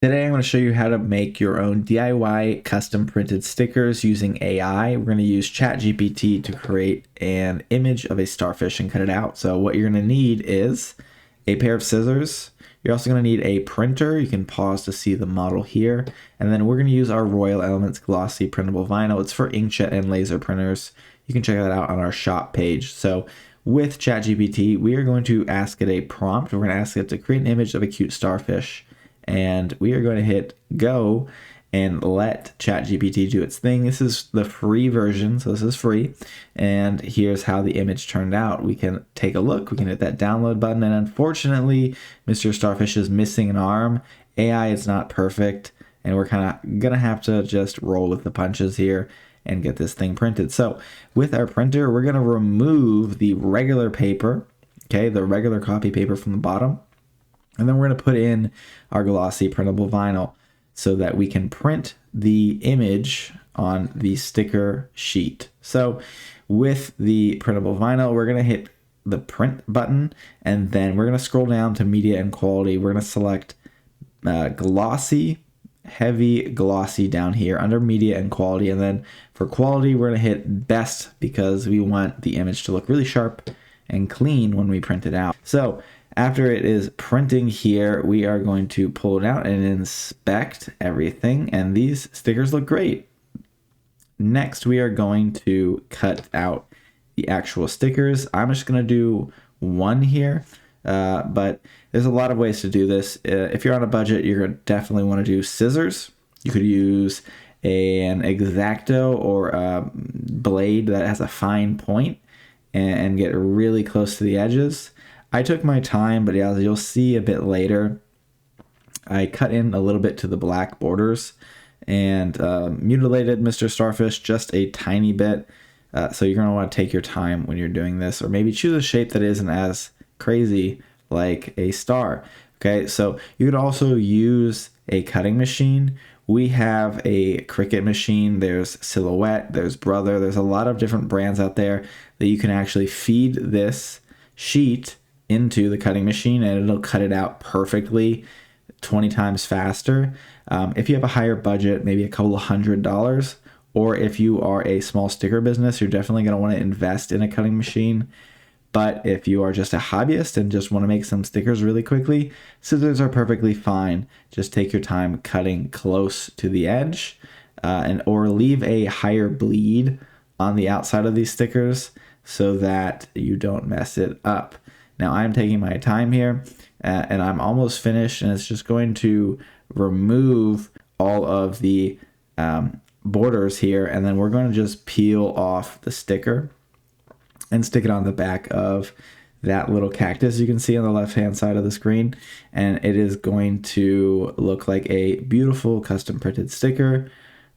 Today I'm going to show you how to make your own DIY custom printed stickers using AI. We're going to use ChatGPT to create an image of a starfish and cut it out. So what you're going to need is a pair of scissors. You're also going to need a printer. You can pause to see the model here. And then we're going to use our Royal Elements glossy printable vinyl. It's for inkjet and laser printers. You can check that out on our shop page. So with ChatGPT, we are going to ask it a prompt. We're going to ask it to create an image of a cute starfish. And we are going to hit go and let ChatGPT do its thing. This is the free version, so this is free. And here's how the image turned out. We can take a look. We can hit that download button. And unfortunately, Mr. Starfish is missing an arm. AI is not perfect. And we're kind of going to have to just roll with the punches here and get this thing printed. So with our printer, we're going to remove the regular paper, okay, the regular copy paper from the bottom. And then we're going to put in our glossy printable vinyl so that we can print the image on the sticker sheet. So with the printable vinyl, we're going to hit the print button, and then we're going to scroll down to media and quality. We're going to select glossy, heavy glossy down here under media and quality. And then for quality, we're going to hit best because we want the image to look really sharp and clean when we print it out. So after it is printing here, we are going to pull it out and inspect everything, and these stickers look great. Next, we are going to cut out the actual stickers. I'm just going to do one here, but there's a lot of ways to do this. If you're on a budget, you're going to definitely want to do scissors. You could use an X-Acto or a blade that has a fine point and get really close to the edges. I took my time, but as you'll see a bit later, I cut in a little bit to the black borders and mutilated Mr. Starfish just a tiny bit. So you're going to want to take your time when you're doing this, or maybe choose a shape that isn't as crazy like a star. Okay, so you could also use a cutting machine. We have a Cricut machine. There's Silhouette, there's Brother. There's a lot of different brands out there that you can actually feed this sheet into the cutting machine and it'll cut it out perfectly 20 times faster. If you have a higher budget, maybe a couple of $100, or if you are a small sticker business, you're definitely going to want to invest in a cutting machine. But if you are just a hobbyist and just want to make some stickers really quickly, scissors are perfectly fine. Just take your time cutting close to the edge or leave a higher bleed on the outside of these stickers so that you don't mess it up. Now I'm taking my time here and I'm almost finished, and it's just going to remove all of the borders here, and then we're going to just peel off the sticker and stick it on the back of that little cactus you can see on the left hand side of the screen, and it is going to look like a beautiful custom printed sticker.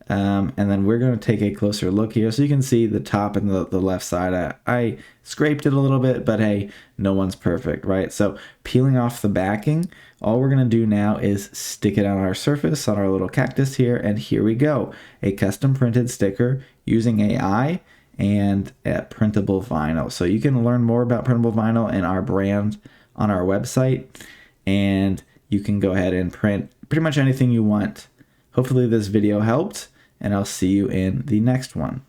And then we're going to take a closer look here so you can see the top and the left side. I scraped it a little bit, but hey, no one's perfect, right? So peeling off the backing, all we're going to do now is stick it on our surface on our little cactus here, and here we go. A custom printed sticker using AI and printable vinyl. So you can learn more about printable vinyl and our brand on our website, and you can go ahead and print pretty much anything you want. Hopefully this video helped, and I'll see you in the next one.